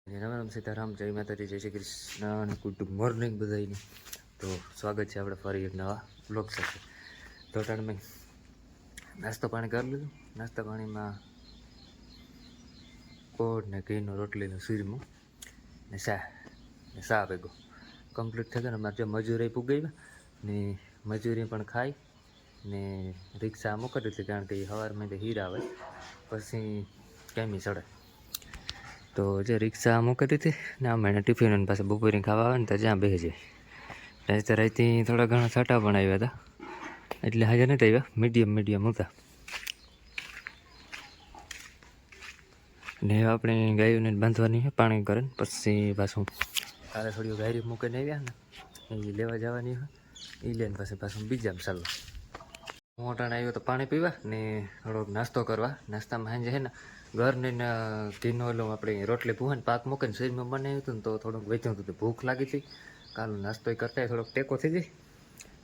રામ સીતારામ, જય માતાજી, જય શ્રી કૃષ્ણ અને ગુડ મોર્નિંગ બધાને. તો સ્વાગત છે આપણે ફરી એક નવા બ્લોગ સાથે. તો તાણ મેં નાસ્તો પાણી કરી લીધું. નાસ્તા પાણીમાં કોડ ને ઘીનો રોટલીનું શીરમું ને સા ભેગો કમ્પ્લીટ થઈ ગયો. ને અમારે જો મજૂરી પૂગી ને મજૂરી પણ ખાઈ ને રિક્ષા મૂકી દીધી, કારણ કે સવારમાં હીરા આવે પછી કેમી ચડે. તો જે રિક્ષા મૂકી દીધી ને આમ એને ટિફિન પાસે બપોરે ખાવા આવે ને તો જ્યાં બેસી જાય. ત્યાં તો રાતથી થોડા ઘણા છાંટા પણ આવ્યા હતા, એટલે હાજર નથી આવ્યા, મીડિયમ હતા. ને આપણે ગાયોને બાંધવાની છે પાણી કરે ને પછી પાછું કાલે થોડી ગાયરી મૂકીને આવ્યા ને એ લેવા જવાની હોય, એ લઈને પાછું બીજામાં ચાલો. હું અટાણે આવ્યો તો પાણી પીવા ને થોડોક નાસ્તો કરવા. નાસ્તામાં સાંજે છે ને ઘરને ઘીનો ઓલું આપણે રોટલી પૂહાને પાક મૂકીને શરીરમાં બનાવ્યું હતું ને તો થોડુંક વેચ્યું હતું. ભૂખ લાગી હતી, કાલનો નાસ્તો કરતા થોડોક ટેકો થઈ જાય.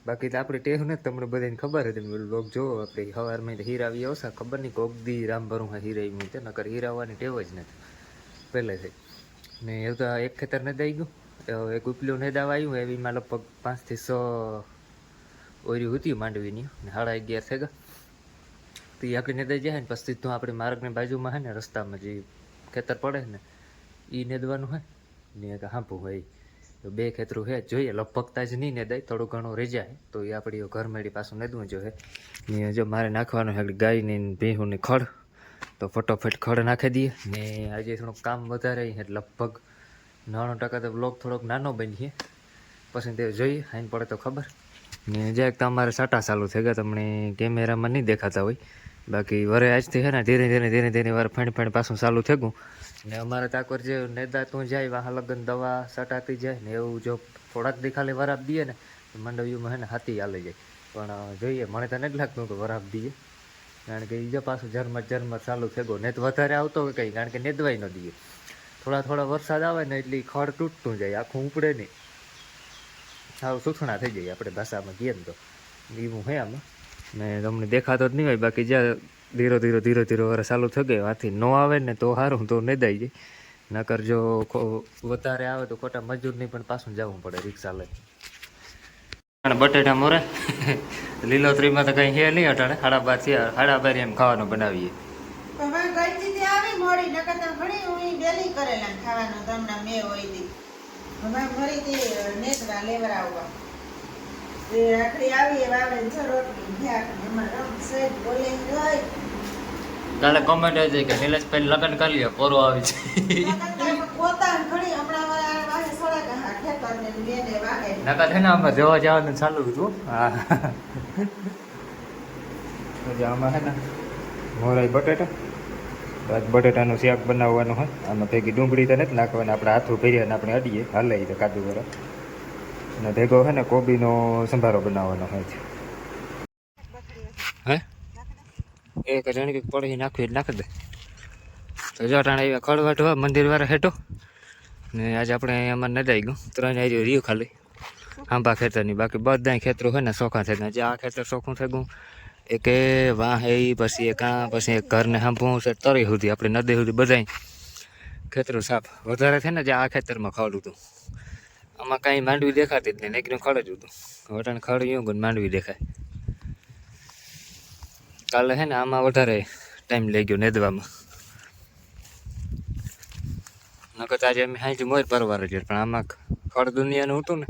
બાકી તો આપણે ટેવ નથી, તમને બધાને ખબર હતી. લોક જોવો આપણે સવારમાં હીરા આવી આવશે, ખબર નહીં કોક દી રામ ભરું હા હીરા એવી રીતે, નકર હીરા આવવાની ટેવ જ નથી પહેલેથી. ને એવું તો એક ખેતર ને દઈ ગયું, એક ઉપલું ને દાવા આવ્યું, એવીમાં લગભગ 5 થી 6 ઓરી હતી માંડવીની ને 11:30 થઈ ગયા. તો એ આપણે નેદાઈ જાય ને પછી સીધું આપણે માર્ગની બાજુમાં છે ને રસ્તામાં જે ખેતર પડે ને એ નેદવાનું હોય ને હાંપું હોય. તો 2 ખેતરું છે જોઈએ, લગભગ તાજ નહીં નેદાય, થોડું ઘણું રહી જાય તો એ આપણી ઘર મેળી પાછું નેદવું જોઈએ. ને જો મારે નાખવાનું છે ગાયની ભેહુંની ખડ, તો ફટોફટ ખડ નાખી દઈએ. ને આજે થોડુંક કામ વધારે એટલે લગભગ 99% તો બ્લોગ થોડોક નાનો બનીએ, પછી તે જોઈએ હાઈને પડે તો ખબર. ને જ્યાંક તો અમારે સાટા ચાલુ થઈ ગયા, તમને કેમેરામાં નહીં દેખાતા હોય. બાકી વરે આજથી છે ને ધીરે ધીરે વાર ફેણ પાછું ચાલુ થઈ ગયું. ને અમારે તાકર જે નેદાતું જાય વાહ લગન દવા સટાતી જાય ને એવું જો થોડાક દી ખાલી વરાપ દઈએ ને મંડવીમાં છે ને હાથી હાલી જાય. પણ જોઈએ, મને તો નથી લાગતું કે વરાપ દઈએ, કારણ કે એ જો પાછું ઝરમર ચાલુ થઈ ગયો. ને તો વધારે આવતો હોય કંઈ, કારણ કે નેદવાય ન દઈએ. થોડા વરસાદ આવે ને એટલે ખડ તૂટતું જાય, આખું ઉપડે નહીં, સાવ સુથણા થઈ જાય આપણે ભાષામાં કહીએ ને તો એવું હે આમાં. ને તમને દેખાતો જ નહીં હોય. બાકી જ્યાં ધીરે ધીરે વરસ ચાલુ થઈ ગયો, હાથી ન આવે ને તો સારું, તો નેદાઈ જાય. નકર જો વધારે આવે તો ખોટા મજૂરની પણ પાછું જવું પડે રિક્ષા લઈ. બટેટા મોરે લીલોતરીમાં તો કંઈ છે નહીં અટાણે. 12:30 એમ ખાવાનું બનાવીએ. કાલે કોમેન્ટ આવી કે નિલેશભાઈ લગ્ન કરી લ્યો, પોરો આવી છે. નકા છે ને આમાં જોવા જવાનું ચાલુ હતું. હા, આમાં છે ને મોરાઈ બટેટા, બટેટાનું શાક બનાવવાનું હોય. આમાં ભેગી ડુંગળી તો નથી નાખવાની, આપણે હાથું ભરીએ ને આપણે અડીએ હાલે તો કાદુ કરે. અને ભેગો છે ને કોબીનો સંભારો બનાવવાનો હોય છે. હે એક જણ કે પડી નાખવી એટલે નાખી દે. તો જો ટાણે આવ્યા ખળવાટવા મંદિર વાળા હેઠો. ને આજે આપણે અમારે નદાઈ ગયું 3 આવી રહ્યું ખાલી આંબા ખેતરની. બાકી બધા ખેતરો હોય ને ચોખ્ખા થઈ ગયા. જે આ ખેતર ચોખ્ખું થઈ ગયું, એક વાહ એ પછી એક આ પછી એક ઘરને સાંભળવું છે તરી સુધી, આપણે નદી સુધી બધા ખેતરો સાફ. વધારે છે ને જે આ ખેતરમાં ખડ હતું, આમાં કાંઈ માંડવી દેખાતી જ નહીં, એકનું ખડ જ હતું. વટાણ ખડ એવું માંડવી દેખાય. કાલે છે ને આમાં વધારે ટાઈમ લઈ ગયો નેદવામાં. નકર આજે અમે હાઈ મોર પરવાર જ, પણ આમાં ખડ દુનિયાનું હતું ને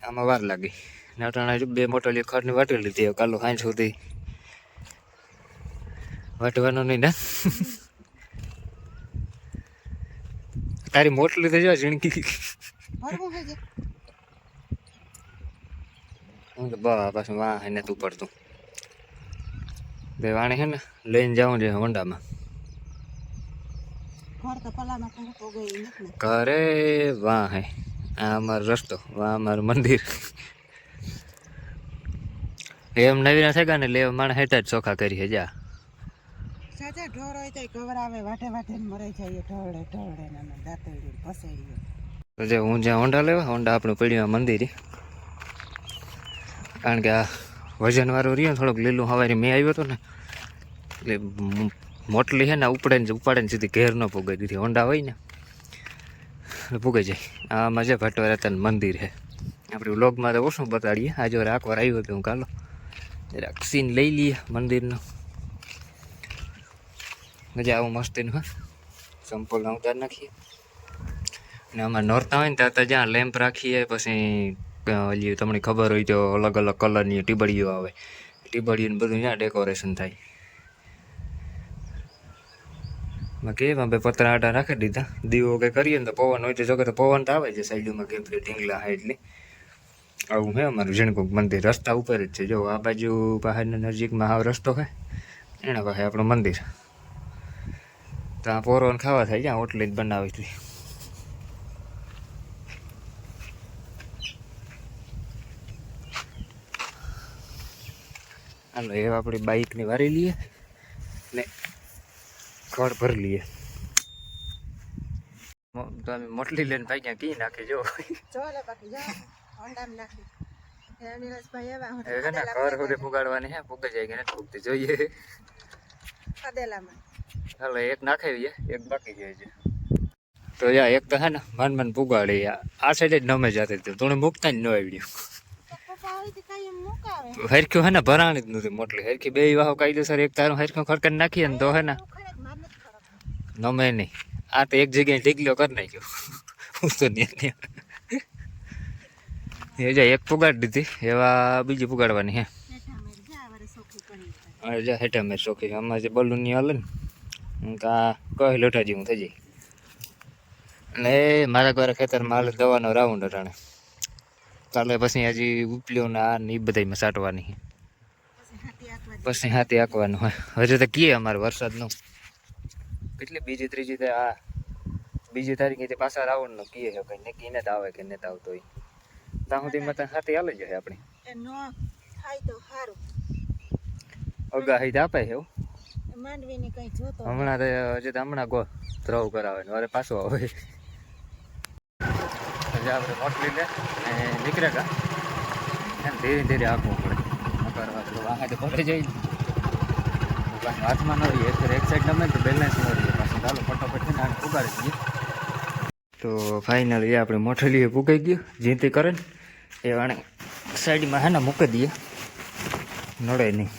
આમાં વાર લાગી. ને અટાણા 2 મોટલી ખડની વાટી લીધી. કાલો હાઈ સુધી વાટવાનું નહીં ને. તારી મોટલી થઈ જાય ઝીણકી. પાછું વાહ એને તું પડતું બે વાણે છે ને લઈને જવું છે હોન્ડામાં. ઘરે વાહ હે આ અમારો રસ્તો, વાહ અમારું મંદિર. એમ નવી ના થઈ ગયા ને એટલે માણસ હેઠા જ ચોખા કરી છે. જા તો જે હું જ્યાં હોન્ડા લેવા, હોન્ડા આપણું પીડીમાં મંદિર, કારણ કે આ વજન વાળું રહ્યું થોડુંક લીલું. સવારે મેં આવ્યો હતો ને એટલે મોટલી છે ને ઉપાડે ને સીધી ઘેર ન પોગાઈ દીધી. હોન્ડા હોય ને ભૂગી જાય. આમાં છે ભટવરાતન મંદિર છે. આપણે વ્લોગમાં તો ઓછું બતાડીએ. આજે રાખવાર આવ્યો હતો હું કાલો જરાક સીન લઈ લઈએ મંદિરનો. મજા આવું મસ્તીનું હા. સંપલ ઉતાર નાખીએ ને આમાં નોરતા હોય ને ત્યાં જ્યાં લેમ્પ રાખીએ. પછી ઓલી તમને ખબર હોય તો અલગ અલગ કલરની ટીબડીઓ આવે. ટીબડીઓને બધું ત્યાં ડેકોરેશન થાય. કેમ બે પતરા આટા રાખી દીધા. દીવો કંઈ કરીએ ને તો પવન હોય તો જોકે તો પવન તો આવે છે સાઈડમાં કેમ કે ઢીંગલા હા એટલે આવું હે અમારું ઝીણકુક મંદિર. રસ્તા ઉપર જ છે. જો આ બાજુ બહારના નજીકમાં હાવ રસ્તો છે એના પાસે આપણું મંદિર. તો આ પોરોને ખાવા થાય જ્યાં ઓટલી જ બનાવી હતી. હાલો એ આપણી બાઈકની વારી લઈએ ને ખડ ભરી લઈએ. તમે મોટલી લઈને ભાઈ ક્યાં કી નાખી જો ખબર સુધી પુગાડવાની હે. પુગે જાય કે નથી પુગતી જોઈએ. હાલો એક નાખાવીએ એક બાકી જાય છે. તો યા એક તો હે ને મન પુગાડે. આ સાઈડ જ નમે જતી હતી તું મૂકતા જ ન આવડ્યું. હરખ્યું હે ને ભરાણી જ નથી મોટલી. હરખી બે વાહો કાયદેસર એક તારું હરખ્યું ખડકન નાખીએ ને તો હે ને નમે નહીં. આ તો એક જગ્યાએ ઢીકલો કરી નાખ્યો. હું તો નહીં એ જાય એક પુગાડી દીધી. એવા બીજી પુગાડવાની હે. અરે જા હેઠા મેં શોખી આમાં જે બલૂનની હાલે ને આ કહી લોઠાજી હું થઈ જાય. અને મારા ઘરે ખેતરમાં હાલે દવાનો રાઉન્ડ અટાણે. કાલે પછી હજી ઉપલ્યો ને આ ને એ બધામાં સાટવાની. પછી હાથી આંકવાનું હોય. હજુ તો કીએ અમારે વરસાદનું કેટલી બીજી ત્રીજી આ બીજી તારીખે પાછા રાઉન્ડનો કીએ છે કંઈ નક્કી નથી આવે કે નથી આવતો હોય. ત્યાં સુધીમાં તો હાથી હાલે જાય આપણી અગાહી આપે છે એવું. હમણાં તો હજી તો હમણાં ગો ધ્રવ કરાવે ને અરે પાછું આવે. આપણે મોટલી લે અને નીકળે કા એમ ધીરે ધીરે આંકવું પડે. વાંખા તો પડે જાય હાથમાં ન રહીએ. એક સાઈડ નમે તો બેલેન્સ ન રહીએ. પાછું ચાલો ફટાફટ છે ને આને પુગાડી દઈએ. તો ફાઇનલી આપણે મોઠલીએ પુગાઈ ગયું. જીંતી કરે ને એ વાણે સાઈડમાં હે ને મૂકી દઈએ નડે નહીં.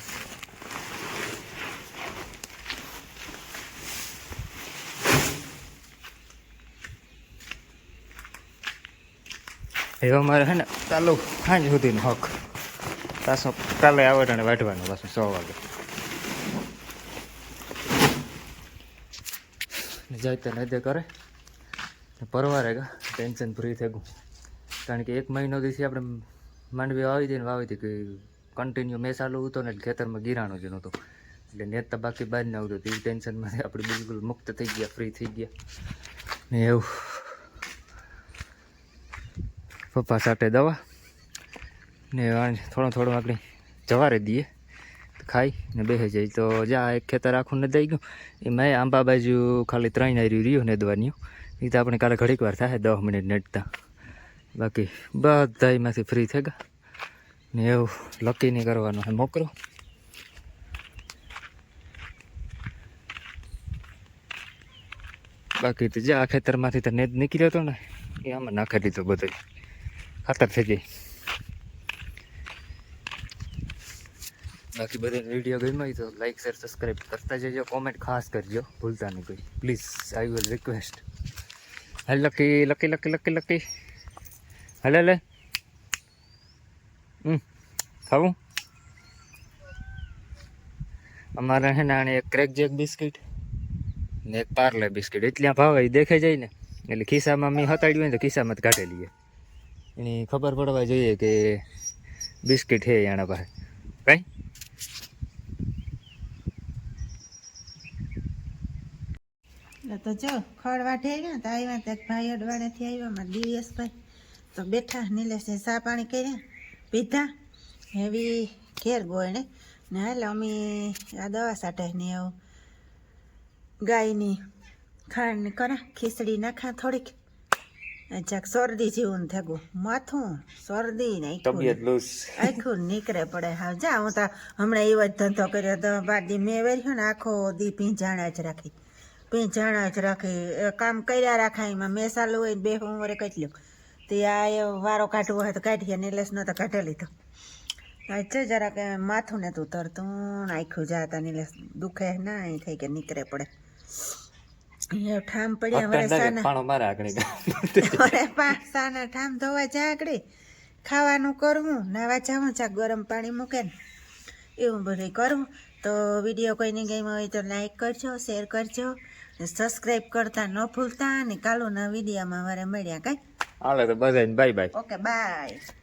એવા મારે હે ને ચાલુ સાંજ સુધીનો હક. પાછો કાલે આવડે વાઢવાનું પાછું 100 વાગે જાય તો નદે કરે પરવારે ગા ટેન્શન ફ્રી થઈ ગયું. કારણ કે 1 મહિનો દિવસથી આપણે માંડવી વાવી હતી ને વાવી હતી કે કન્ટિન્યુ મેં ચાલુ હતો ને ખેતરમાં ગિરાણું જ નહોતું. એટલે નેત તો બાકી બહાર ન આવતું. એ ટેન્શનમાં આપણે બિલકુલ મુક્ત થઈ ગયા, ફ્રી થઈ ગયા ને એવું. પપ્પા સાથે દવા ને થોડું આપણે જવારે દઈએ ખાઈ ને બેસી જાય. તો જ્યાં એક ખેતર આખું ને દઈ ગયું એમાં આંબા બાજુ ખાલી 3 હાર્યું રહ્યું ને દવાની. એ તો આપણે કાલે ઘડીક વાર થાય 10 મિનિટ નેટતા. બાકી બધા એમાંથી ફ્રી થઈ ગયા ને એવું. લકી નહીં કરવાનું હે મોકરો. બાકી તો જ્યાં ખેતરમાંથી તો નેટ નીકળ્યો હતો ને એ આમાં નાખી દીધો બધો. ખાતર થઈ જાય. બાકી બધા વિડીયો ગમ્યો હોય તો લાઈક શેર સબસ્ક્રાઈબ કરતા જજો. કોમેન્ટ ખાસ કરજો ભૂલતા નહીં કોઈ પ્લીઝ. I will request. હાલ લકી લકી લકી લકી લકી હાલે લે ખાવું. અમારે હે ને આને એક ક્રેક જેક બિસ્કિટ ને એક પાર્લે બિસ્કિટ એટલા ભાવે એ દેખાઈ જાય ને એટલે ખિસ્સામાં મેં હતાડ્યું હોય ને તો ખિસ્સામાં જ કાઢી લઈએ. એની ખબર પડવા જોઈએ કે બિસ્કિટ છે એના પાસે કાંઈ. તો જો ખડ વાઢે ગયા તો આવ્યા ત્યાં ભાઈ અડવાણેથી આવ્યા મારા દિવ્યેશભાઈ તો બેઠા. નીલેશે ચા પાણી કર્યા પીધા હેવી ઘેર ગોયણે ને હાલ અમે આ દવા સાટે ને એવું ગાયની ખાંડની કરા ખીચડી નાખા થોડીક. જાક શરદી જેવું થયું માથું શરદી ને આખું નીકળે પડે. હા જા હું તો હમણાં એવો જ ધંધો કર્યો તો બાદી મેં વેર્યો ને આખો દી ભીંજાણા જ રાખી. પીંજાણા જ રાખે કામ કર્યા રાખા એમાં મેસાલું હોય ને બે ઉંમરે કેટલું તે આ એ વારો કાઢવો હોય તો કાઢીએ નીલેશ ન તો કાઢી લીધો છે જરાક માથું ને તું તરતું નાખ્યું જાતા નીલેશ દુખે ના અહીં થઈ કે નીકળે પડે એ ઠામ પડ્યા વરે પાણો મારા આગળ વરે સાના ઠામ ધોવા જા આગળ ખાવાનું કરવું નાવા જાવું ચા ગરમ પાણી મૂકે ને એવું બધું કરવું તો વિડીયો કોઈને ગમ્યો હોય તો લાઈક કરજો શેર કરજો સબસ્ક્રાઈબ કરતા ન ભૂલતા અને કાલુના વિડીયોમાં મારે મળ્યા કાંઈ હાલો તો બધાને બાય બાય ઓકે બાય